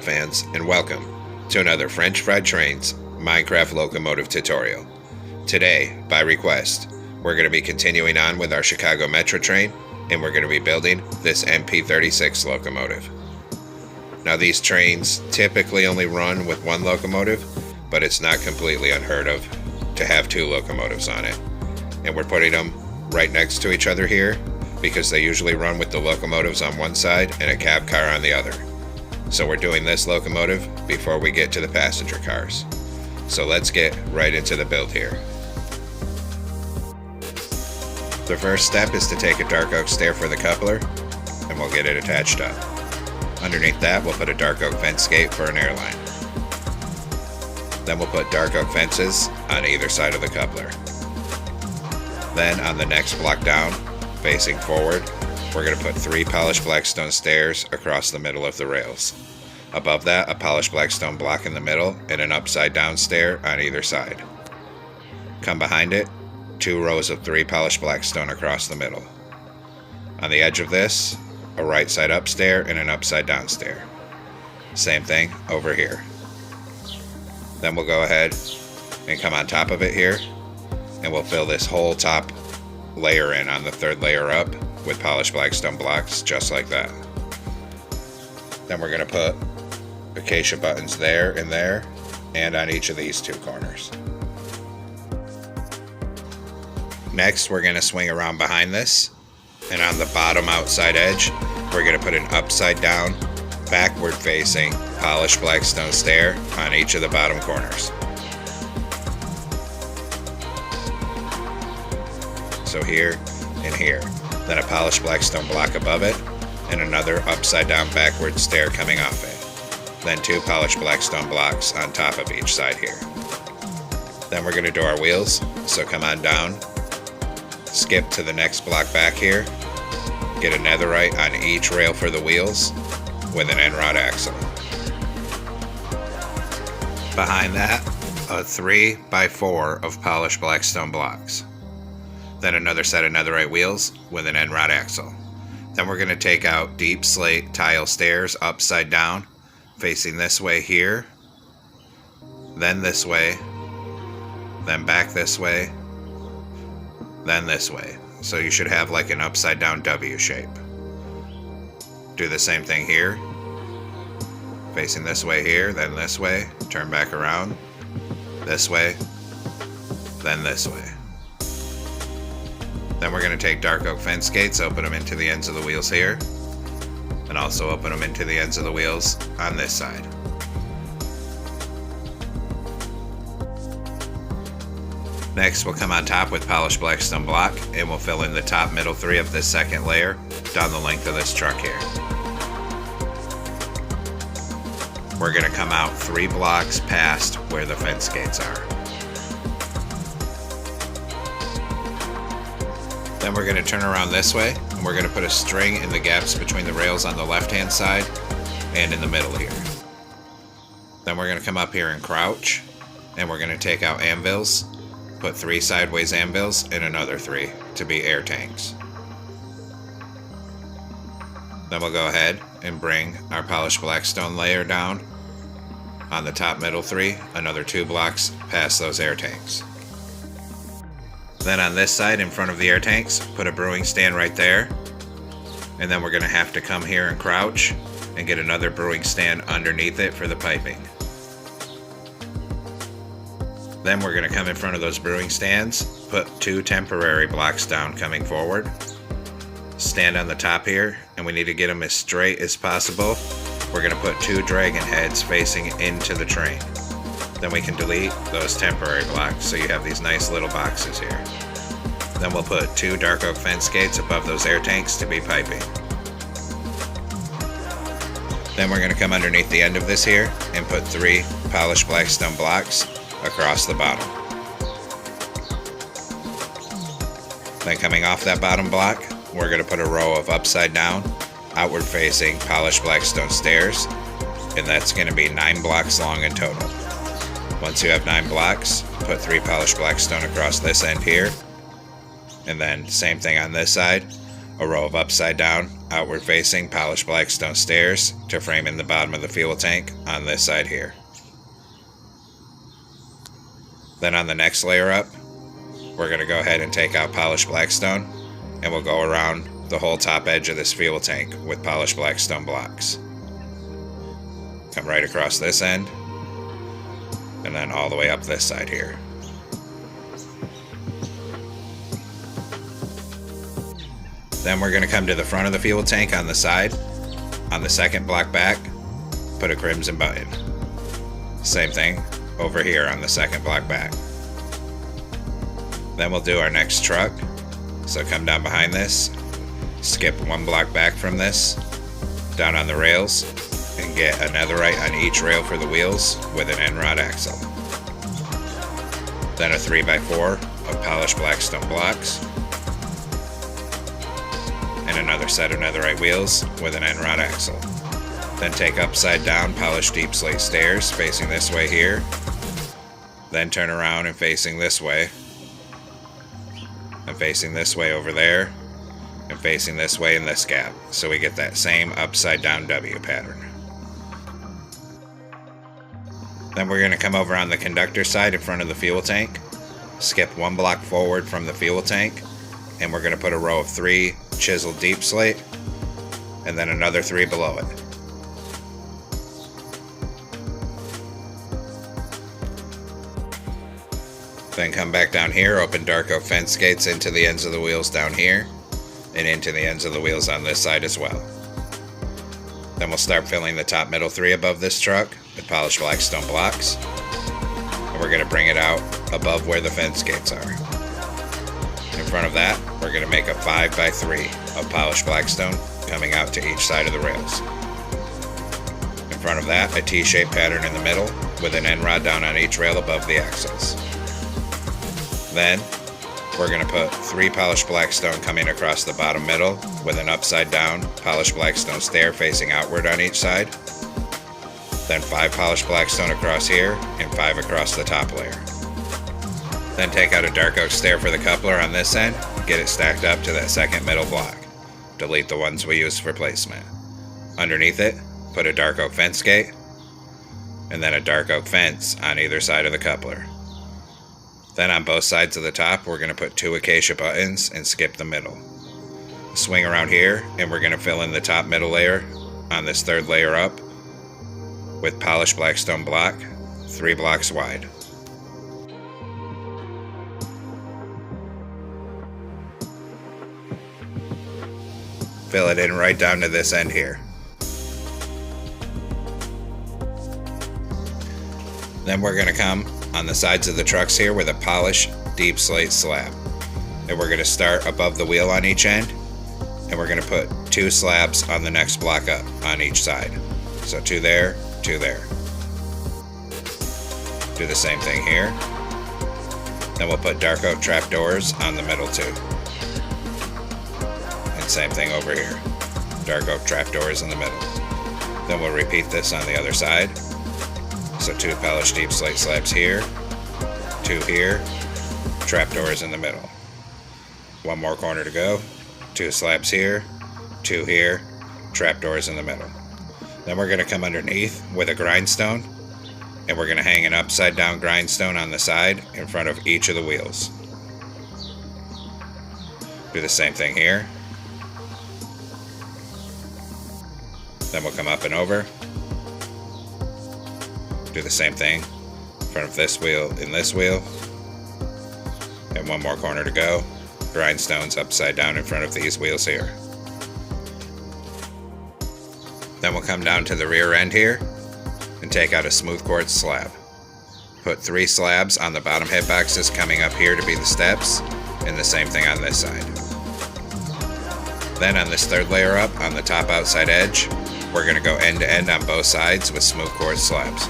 Minecraft fans, and welcome to another French Fried Trains Minecraft Locomotive tutorial. Today, by request, we're going to be continuing on with our Chicago Metra train, and we're going to be building this MP36 locomotive. Now these trains typically only run with one locomotive, but it's not completely unheard of to have two locomotives on it. And we're putting them right next to each other here because they usually run with the locomotives on one side and a cab car on the other. So we're doing this locomotive before we get to the passenger cars. So let's get right into the build here. The first step is to take a dark oak stair for the coupler, and we'll get it attached up. Underneath that, we'll put a dark oak fence gate for an airline. Then we'll put dark oak fences on either side of the coupler. Then on the next block down, facing forward, we're going to put 3 polished blackstone stairs across the middle of the rails. Above that, a polished blackstone block in the middle and an upside down stair on either side. Come behind it, 2 rows of 3 polished blackstone across the middle. On the edge of this, a right side up stair and an upside down stair. Same thing over here. Then we'll go ahead and come on top of it here, and we'll fill this whole top layer in on the 3rd layer up with polished blackstone blocks just like that. Then we're going to put acacia buttons there and on each of these 2 corners. Next, we're going to swing around behind this, and on the bottom outside edge we're going to put an upside down backward facing polished blackstone stair on each of the bottom corners. So here and here. Then a polished blackstone block above it, and another upside down backward stair coming off it. Then 2 polished blackstone blocks on top of each side here. Then we're going to do our wheels, so come on down, skip to the next block back here, get a netherite on each rail for the wheels with an end rod axle. Behind that, a 3x4 of polished blackstone blocks. Then another set of netherite wheels with an end rod axle. Then we're going to take out deep slate tile stairs upside down, facing this way here, then this way, then back this way, then this way. So you should have like an upside down W shape. Do the same thing here, facing this way here, then this way, turn back around, this way, then this way. Then we're going to take dark oak fence gates, open them into the ends of the wheels here, and also open them into the ends of the wheels on this side. Next, we'll come on top with polished blackstone block, and we'll fill in the top middle 3 of this 2nd layer down the length of this truck here. We're going to come out 3 blocks past where the fence gates are. Then we're going to turn around this way, and we're going to put a string in the gaps between the rails on the left-hand side and in the middle here. Then we're going to come up here and crouch, and we're going to take out anvils, put 3 sideways anvils and another 3 to be air tanks. Then we'll go ahead and bring our polished blackstone layer down on the top middle 3, another 2 blocks past those air tanks. Then on this side in front of the air tanks, put a brewing stand right there, and then we're going to have to come here and crouch and get another brewing stand underneath it for the piping. Then we're going to come in front of those brewing stands, put 2 temporary blocks down coming forward, stand on the top here, and we need to get them as straight as possible. We're going to put 2 dragon heads facing into the train. Then we can delete those temporary blocks so you have these nice little boxes here. Then we'll put 2 dark oak fence gates above those air tanks to be piping. Then we're going to come underneath the end of this here and put 3 polished blackstone blocks across the bottom. Then coming off that bottom block, we're going to put a row of upside down, outward facing polished blackstone stairs, and that's going to be 9 blocks long in total. Once you have 9 blocks, put 3 polished blackstone across this end here, and then same thing on this side, a row of upside down, outward facing polished black stone stairs to frame in the bottom of the fuel tank on this side here. Then on the next layer up, we're going to go ahead and take out polished blackstone, and we'll go around the whole top edge of this fuel tank with polished blackstone blocks. Come right across this end, and then all the way up this side here. Then we're going to come to the front of the fuel tank on the side. On the second block back, put a crimson button. Same thing over here on the second block back. Then we'll do our next truck. So come down behind this, skip one block back from this, down on the rails, and get a netherite on each rail for the wheels with an end rod axle. Then a 3x4 of polished blackstone blocks, and another set of netherite wheels with an end rod axle. Then take upside down polished deep slate stairs facing this way here, then turn around and facing this way, and facing this way over there, and facing this way in this gap, so we get that same upside down W pattern. Then we're going to come over on the conductor side in front of the fuel tank, skip one block forward from the fuel tank, and we're going to put a row of 3 chiseled deep slate, and then another 3 below it. Then come back down here, open dark oak fence gates into the ends of the wheels down here, and into the ends of the wheels on this side as well. Then we'll start filling the top middle 3 above this truck with polished blackstone blocks, and we're going to bring it out above where the fence gates are. In front of that, we're going to make a 5x3 of polished blackstone coming out to each side of the rails. In front of that, a T-shaped pattern in the middle with an end rod down on each rail above the axles. Then, we're going to put 3 polished blackstone coming across the bottom middle with an upside down polished blackstone stair facing outward on each side. Then 5 polished blackstone across here and 5 across the top layer. Then take out a dark oak stair for the coupler on this end, get it stacked up to that second middle block. Delete the ones we used for placement. Underneath it, put a dark oak fence gate, and then a dark oak fence on either side of the coupler. Then on both sides of the top, we're going to put 2 acacia buttons and skip the middle. Swing around here, and we're going to fill in the top middle layer on this 3rd layer up with polished blackstone block, 3 blocks wide. Fill it in right down to this end here. Then we're going to come on the sides of the trucks here with a polished deep slate slab. And we're going to start above the wheel on each end, and we're going to put 2 slabs on the next block up on each side. So 2 there, 2 there. Do the same thing here. Then we'll put dark oak trapdoors on the middle too. And same thing over here. Dark oak trapdoors in the middle. Then we'll repeat this on the other side. So 2 polished deep slate slabs here, 2 here, trapdoors in the middle. 1 more corner to go, 2 slabs here, 2 here, trapdoors in the middle. Then we're going to come underneath with a grindstone, and we're going to hang an upside down grindstone on the side in front of each of the wheels. Do the same thing here. Then we'll come up and over. Do the same thing in front of this wheel and this wheel. And 1 more corner to go. Grindstones upside down in front of these wheels here. Then we'll come down to the rear end here and take out a smooth quartz slab. Put 3 slabs on the bottom head boxes coming up here to be the steps, and the same thing on this side. Then on this 3rd layer up on the top outside edge, we're going to go end to end on both sides with smooth quartz slabs.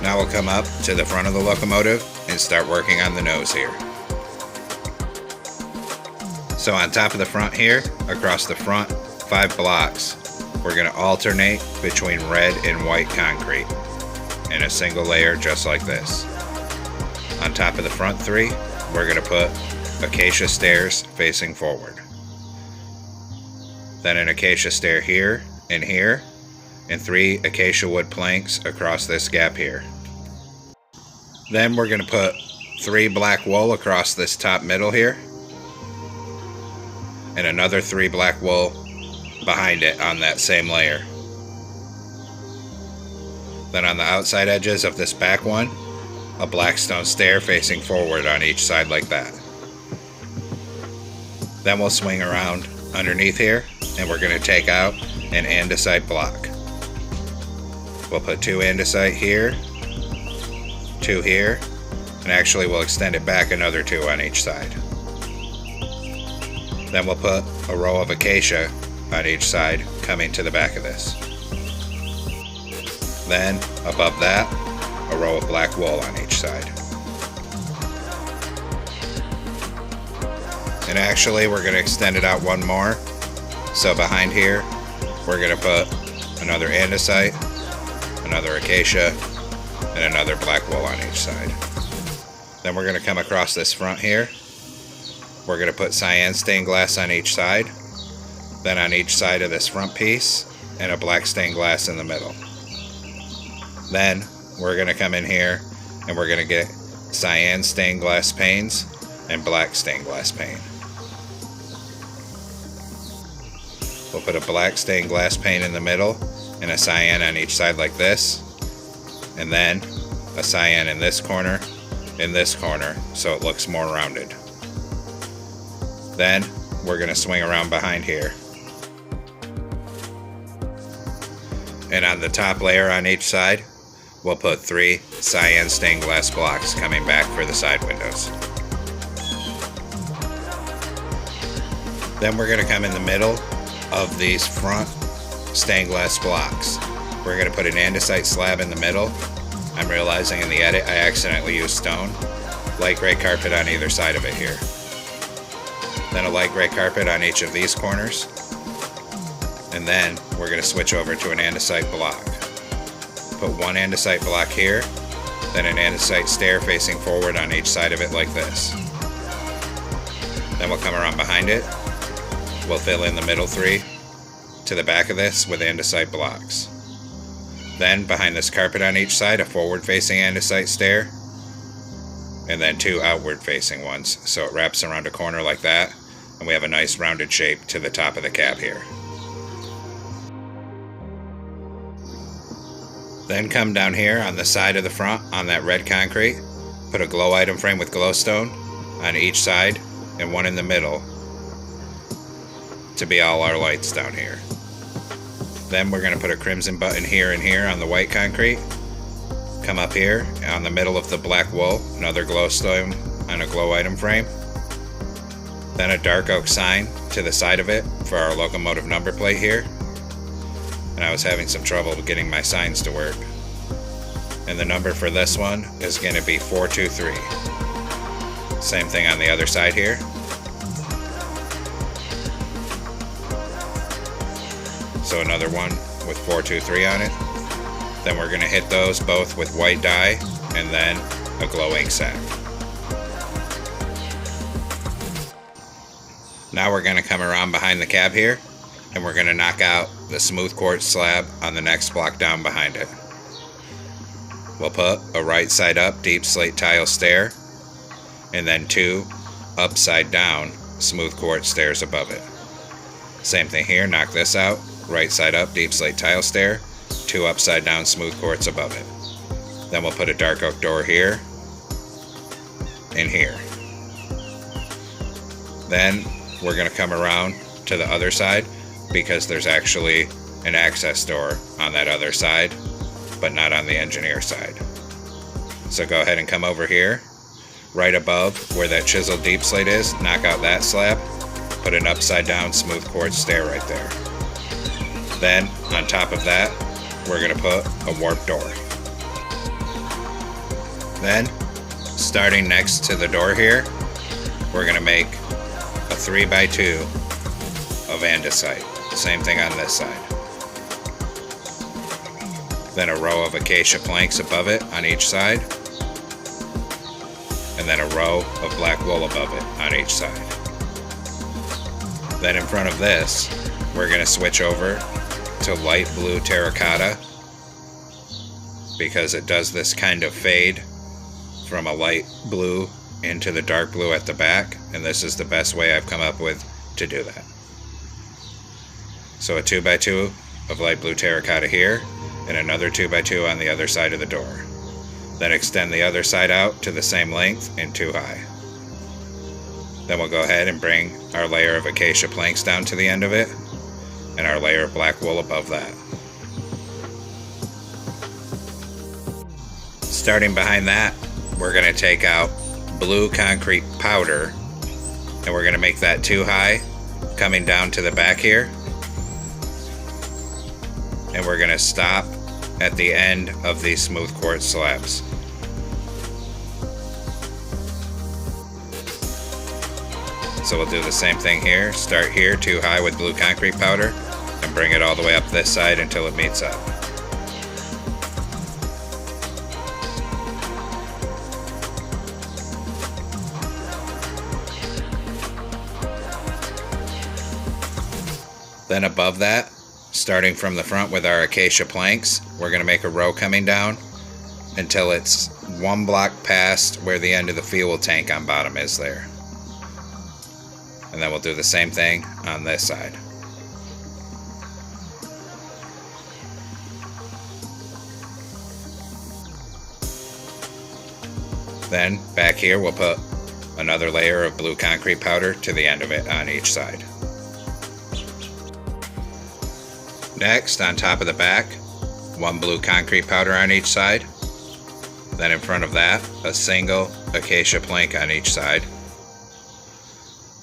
Now we'll come up to the front of the locomotive and start working on the nose here. So on top of the front here, across the front 5 blocks, we're going to alternate between red and white concrete in a single layer just like this. On top of the front 3, we're going to put acacia stairs facing forward. Then an acacia stair here, and 3 acacia wood planks across this gap here. Then we're going to put 3 black wool across this top middle here, and another 3 black wool behind it on that same layer. Then on the outside edges of this back one, a black stone stair facing forward on each side like that. Then we'll swing around underneath here, and we're going to take out an andesite block. We'll put 2 andesite here, 2 here, and actually we'll extend it back another 2 on each side. Then we'll put a row of acacia on each side coming to the back of this. Then above that, a row of black wool on each side. And actually we're going to extend it out one more. So behind here, we're going to put another andesite, another acacia, and another black wool on each side. Then we're going to come across this front here. We're going to put cyan stained glass on each side, then on each side of this front piece, and a black stained glass in the middle. Then we're going to come in here and we're going to get cyan stained glass panes and black stained glass pane. We'll put a black stained glass pane in the middle and a cyan on each side like this, and then a cyan in this corner, so it looks more rounded. Then we're going to swing around behind here. And on the top layer on each side, we'll put 3 cyan stained glass blocks coming back for the side windows. Then we're going to come in the middle of these front stained glass blocks. We're going to put an andesite slab in the middle. I'm realizing in the edit I accidentally used stone. Light gray carpet on either side of it here. Then a light gray carpet on each of these corners. And then we're going to switch over to an andesite block. Put 1 andesite block here, then an andesite stair facing forward on each side of it like this. Then we'll come around behind it. We'll fill in the middle 3 to the back of this with andesite blocks. Then behind this carpet on each side, a forward facing andesite stair, and then 2 outward facing ones, so it wraps around a corner like that, and we have a nice rounded shape to the top of the cab here. Then come down here on the side of the front on that red concrete, put a glow item frame with glowstone on each side and 1 in the middle to be all our lights down here. Then we're going to put a crimson button here and here on the white concrete. Come up here on the middle of the black wool, another glowstone on a glow item frame. Then a dark oak sign to the side of it for our locomotive number plate here. And I was having some trouble getting my signs to work. And the number for this one is going to be 423. Same thing on the other side here. So another one with 423 on it. Then we're going to hit those both with white dye and then a glow ink sac. Now we're going to come around behind the cab here and we're going to knock out the smooth quartz slab on the next block down behind it. We'll put a right side up deep slate tile stair and then 2 upside down smooth quartz stairs above it. Same thing here, knock this out, right side up deep slate tile stair, 2 upside down smooth quartz above it. Then we'll put a dark oak door here and here. Then we're going to come around to the other side because there's actually an access door on that other side, but not on the engineer side. So go ahead and come over here, right above where that chiseled deep slate is, knock out that slab, put an upside down smooth quartz stair right there. Then on top of that, we're going to put a warp door. Then, starting next to the door here, we're going to make a 3x2 of andesite. Same thing on this side. Then a row of acacia planks above it on each side. then a row of black wool above it on each side. Then in front of this, we're going to switch over to light blue terracotta because it does this kind of fade from a light blue into the dark blue at the back, and this is the best way I've come up with to do that. So a 2x2 of light blue terracotta here, and another 2x2 on the other side of the door. Then extend the other side out to the same length in 2 high. Then we'll go ahead and bring our layer of acacia planks down to the end of it, and our layer of black wool above that. Starting behind that, we're going to take out blue concrete powder, and we're going to make that 2 high coming down to the back here. And we're going to stop at the end of these smooth quartz slabs. So we'll do the same thing here. Start here 2 high with blue concrete powder and bring it all the way up this side until it meets up. Then above that, starting from the front with our acacia planks, we're going to make a row coming down until it's 1 block past where the end of the fuel tank on bottom is there. And then we'll do the same thing on this side. Then back here we'll put another layer of blue concrete powder to the end of it on each side. Next, on top of the back, 1 blue concrete powder on each side. Then in front of that, a single acacia plank on each side.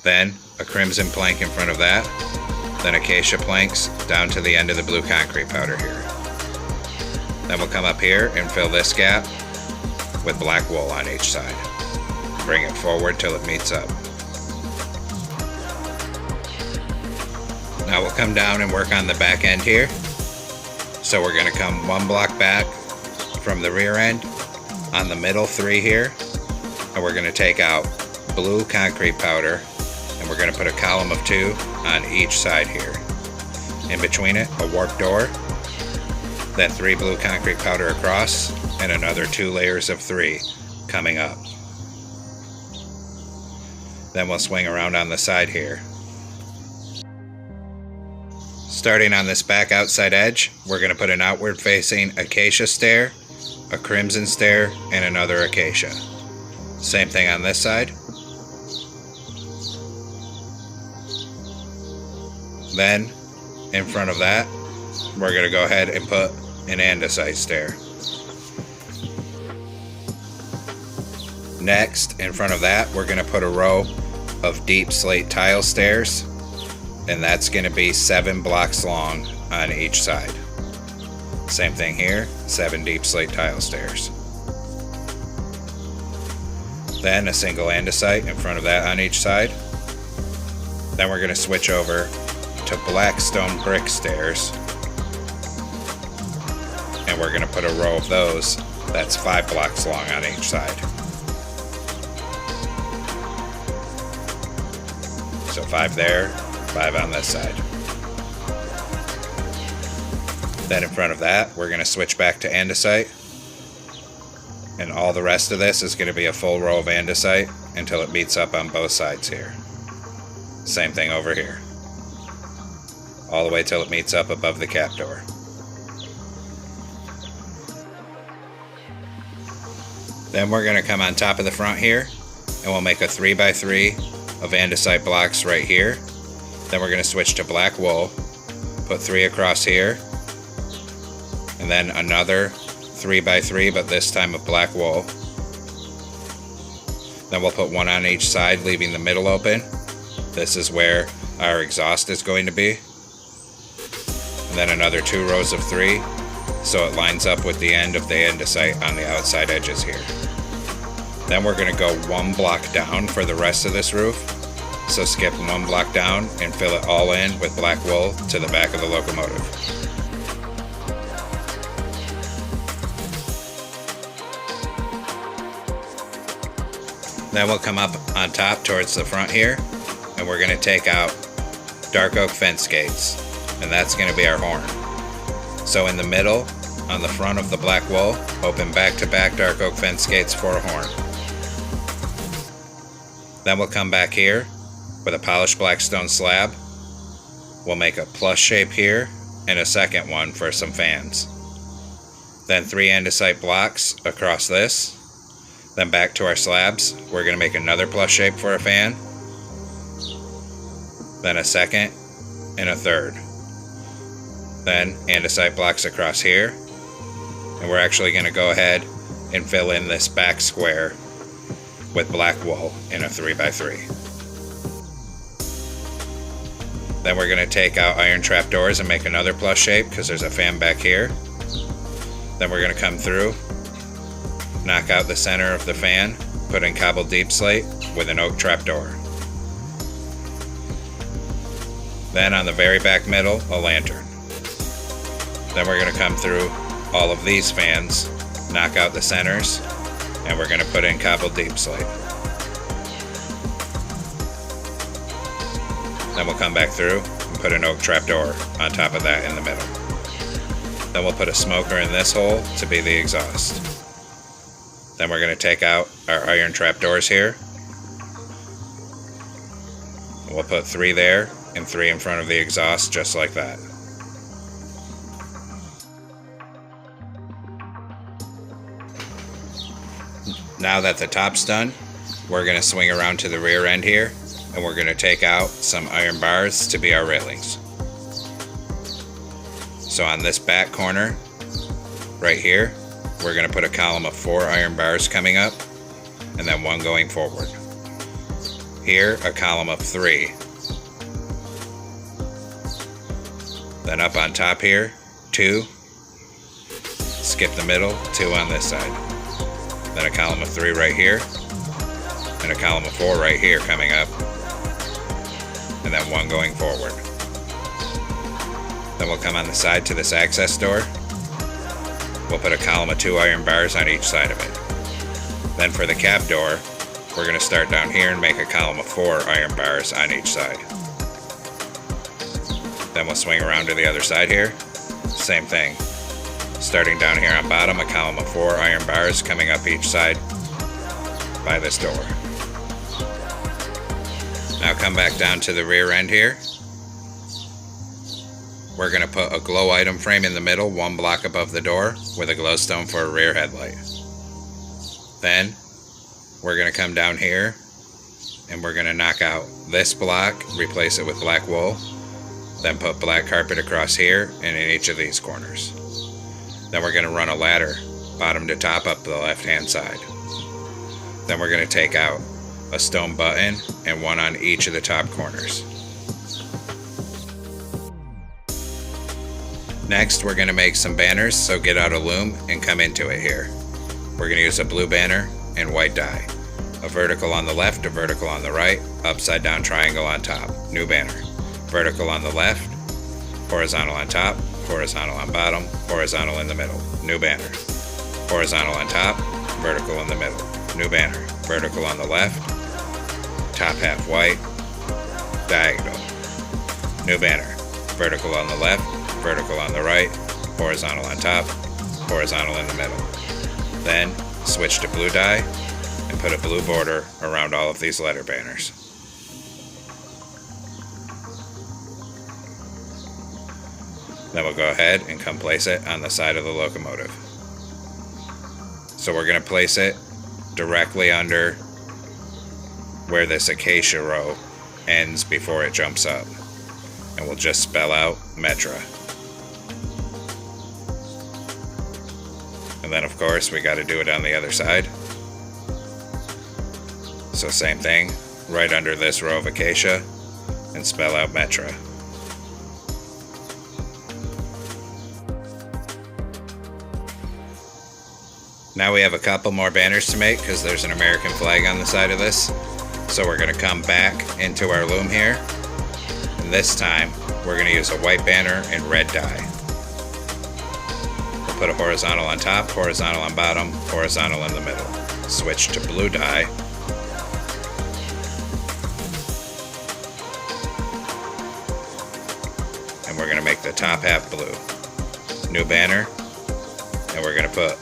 Then a crimson plank in front of that. Then acacia planks down to the end of the blue concrete powder here. Then we'll come up here and fill this gap with black wool on each side. Bring it forward till it meets up. Now we'll come down and work on the back end here. So we're going to come 1 block back from the rear end on the middle 3 here, and we're going to take out blue concrete powder, and we're going to put a column of 2 on each side here. In between it, a warp door, then 3 blue concrete powder across, and another 2 layers of 3 coming up. Then we'll swing around on the side here. Starting on this back outside edge, we're going to put an outward facing acacia stair, a crimson stair, and another acacia. Same thing on this side. Then, in front of that, we're going to go ahead and put an andesite stair. Next, in front of that, we're going to put a row of deep slate tile stairs, and that's going to be 7 blocks long on each side. Same thing here, 7 deep slate tile stairs. Then a single andesite in front of that on each side. Then we're going to switch over to black stone brick stairs, and we're going to put a row of those that's 5 blocks long on each side. So 5 there, 5 on this side. Then in front of that, we're going to switch back to andesite, and all the rest of this is going to be a full row of andesite until it meets up on both sides here. Same thing over here, all the way till it meets up above the cap door. Then we're going to come on top of the front here, and we'll make a 3x3 of andesite blocks right here. Then we're going to switch to black wool, put 3 across here, and then another 3x3, but this time of black wool. Then we'll put 1 on each side, leaving the middle open. This is where our exhaust is going to be. And then another 2 rows of 3, so it lines up with the end of the andesite on the outside edges here. Then we're going to go 1 block down for the rest of this roof. So skip 1 block down and fill it all in with black wool to the back of the locomotive. Then we'll come up on top towards the front here, and we're going to take out dark oak fence gates, and that's going to be our horn. So in the middle, on the front of the black wool, open back-to-back dark oak fence gates for a horn. Then we'll come back here with a polished black stone slab. We'll make a plus shape here and a second one for some fans. Then 3 andesite blocks across this. Then back to our slabs, we're going to make another plus shape for a fan. Then a second and a third. Then andesite blocks across here. And we're actually going to go ahead and fill in this back square with black wool in a 3x3. Then we're going to take out iron trap doors and make another plus shape because there's a fan back here. Then we're going to come through, knock out the center of the fan, put in cobbled deep slate with an oak trap door. Then on the very back middle, a lantern. Then we're going to come through all of these fans, knock out the centers, and we're going to put in cobbled deep slate. Then we'll come back through and put an oak trap door on top of that in the middle. Then we'll put a smoker in this hole to be the exhaust. Then we're going to take out our iron trap doors here. We'll put 3 there and 3 in front of the exhaust just like that. Now that the top's done, we're going to swing around to the rear end here, and we're going to take out some iron bars to be our railings. So on this back corner, right here, we're going to put a column of 4 iron bars coming up, and then 1 going forward. Here, a column of 3. Then up on top here, 2. Skip the middle, 2 on this side. Then a column of 3 right here, and a column of 4 right here coming up, and then 1 going forward. Then we'll come on the side to this access door. We'll put a column of 2 iron bars on each side of it. Then for the cab door, we're going to start down here and make a column of 4 iron bars on each side. Then we'll swing around to the other side here. Same thing. Starting down here on bottom, a column of 4 iron bars coming up each side by this door. Now come back down to the rear end here. We're going to put a glow item frame in the middle, 1 block above the door, with a glowstone for a rear headlight. Then we're going to come down here and we're going to knock out this block, replace it with black wool, then put black carpet across here and in each of these corners. Then we're going to run a ladder, bottom to top, up the left-hand side. Then we're going to take out a stone button and 1 on each of the top corners. Next, we're going to make some banners, so get out a loom and come into it here. We're going to use a blue banner and white dye. A vertical on the left, a vertical on the right, upside down triangle on top. New banner. Vertical on the left, horizontal on top, horizontal on bottom, horizontal in the middle. New banner. Horizontal on top, vertical in the middle. New banner. Vertical on the left, top half white, diagonal. New banner. Vertical on the left, vertical on the right, horizontal on top, horizontal in the middle. Then switch to blue dye and put a blue border around all of these letter banners. Then we'll go ahead and come place it on the side of the locomotive. So we're going to place it directly under where this acacia row ends before it jumps up. And we'll just spell out Metra. And then of course we got to do it on the other side. So same thing, right under this row of acacia and spell out Metra. Now we have a couple more banners to make because there's an American flag on the side of this. So we're going to come back into our loom here. And this time we're going to use a white banner and red dye. We'll put a horizontal on top, horizontal on bottom, horizontal in the middle. Switch to blue dye top half blue. New banner, and we're going to put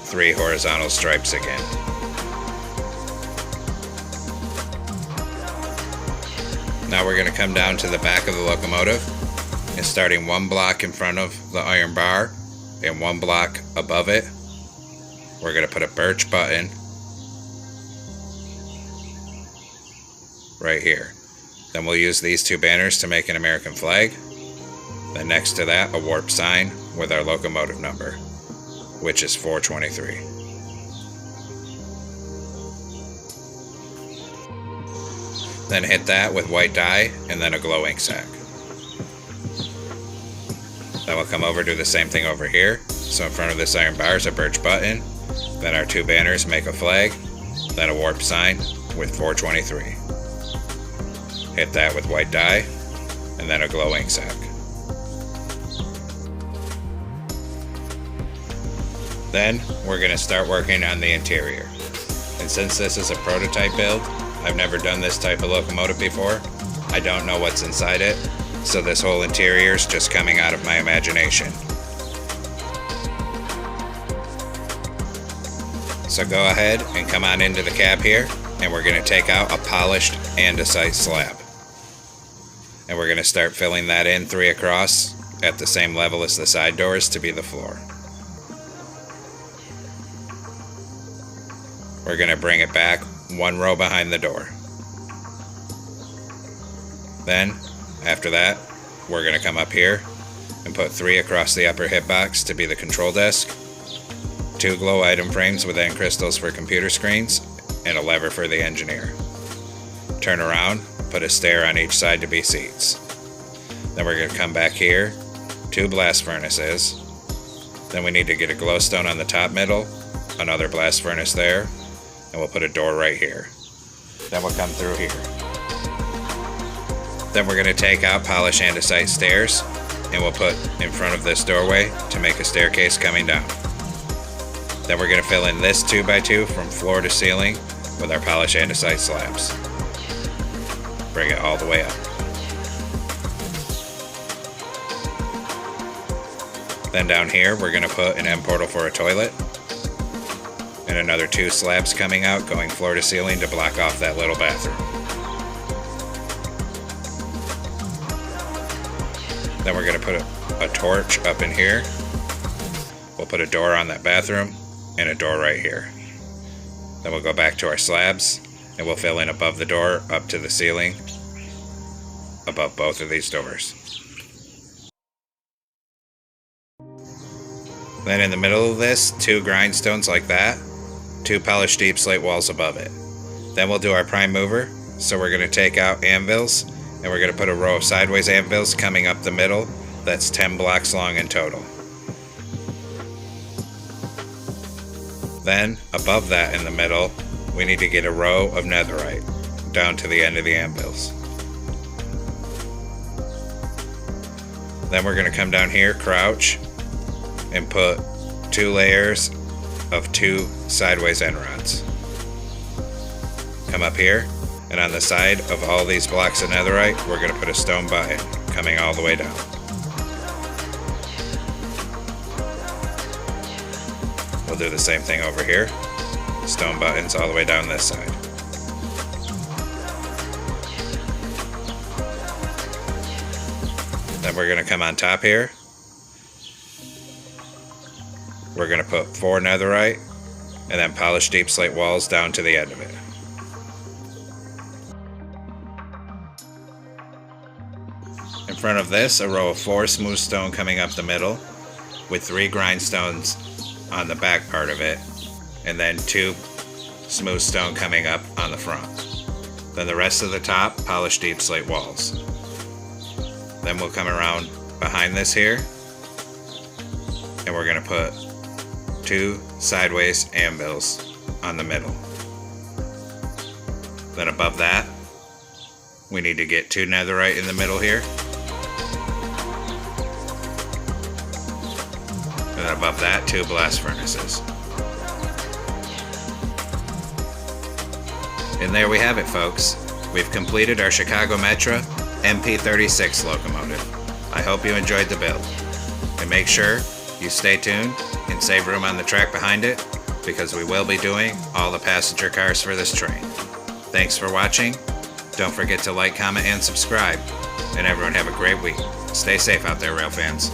3 horizontal stripes again. Now we're going to come down to the back of the locomotive, and starting 1 block in front of the iron bar and 1 block above it, we're going to put a birch button right here. Then we'll use these 2 banners to make an American flag. Then next to that, a warp sign with our locomotive number, which is 423. Then hit that with white dye and then a glow ink sac. Then we'll come over, do the same thing over here. So in front of this iron bar is a birch button, then our 2 banners make a flag, then a warp sign with 423. Hit that with white dye and then a glow ink sac. Then we're going to start working on the interior. And since this is a prototype build, I've never done this type of locomotive before. I don't know what's inside it, so this whole interior is just coming out of my imagination. So go ahead and come on into the cab here, and we're going to take out a polished andesite slab. And we're going to start filling that in 3 across at the same level as the side doors to be the floor. We're going to bring it back 1 row behind the door. Then, after that, we're going to come up here and put 3 across the upper hitbox to be the control desk, 2 glow item frames with end crystals for computer screens, and a lever for the engineer. Turn around, put a stair on each side to be seats. Then we're going to come back here, 2 blast furnaces. Then we need to get a glowstone on the top middle, another blast furnace there, and we'll put a door right here. Then we'll come through here. Then we're going to take out polished andesite stairs, and we'll put in front of this doorway to make a staircase coming down. Then we're going to fill in this 2x2 from floor to ceiling with our polished andesite slabs. Bring it all the way up. Then down here we're going to put an end portal for a toilet, and another 2 slabs coming out going floor to ceiling to block off that little bathroom. Then we're going to put a torch up in here. We'll put a door on that bathroom and a door right here. Then we'll go back to our slabs and we'll fill in above the door up to the ceiling above both of these doors. Then in the middle of this, 2 grindstones like that, 2 polished deep slate walls above it. Then we'll do our prime mover. So we're going to take out anvils, and we're going to put a row of sideways anvils coming up the middle. That's 10 blocks long in total. Then above that in the middle, we need to get a row of netherite down to the end of the anvils. Then we're going to come down here, crouch, and put 2 layers of 2 sideways end rods. Come up here, and on the side of all these blocks of netherite, we're going to put a stone button coming all the way down. We'll do the same thing over here. Stone buttons all the way down this side. Then we're going to come on top here. We're going to put 4 netherite and then polish deep slate walls down to the end of it. In front of this, a row of 4 smooth stone coming up the middle with 3 grindstones on the back part of it, and then 2 smooth stone coming up on the front. Then the rest of the top, polished deep slate walls. Then we'll come around behind this here, and we're going to put 2 sideways anvils on the middle. Then above that, we need to get 2 netherite in the middle here. And then above that, 2 blast furnaces. And there we have it, folks. We've completed our Chicago Metra MP36 locomotive. I hope you enjoyed the build. And make sure you stay tuned and save room on the track behind it, because we will be doing all the passenger cars for this train. Thanks for watching. Don't forget to like, comment, and subscribe. And everyone have a great week. Stay safe out there, rail fans.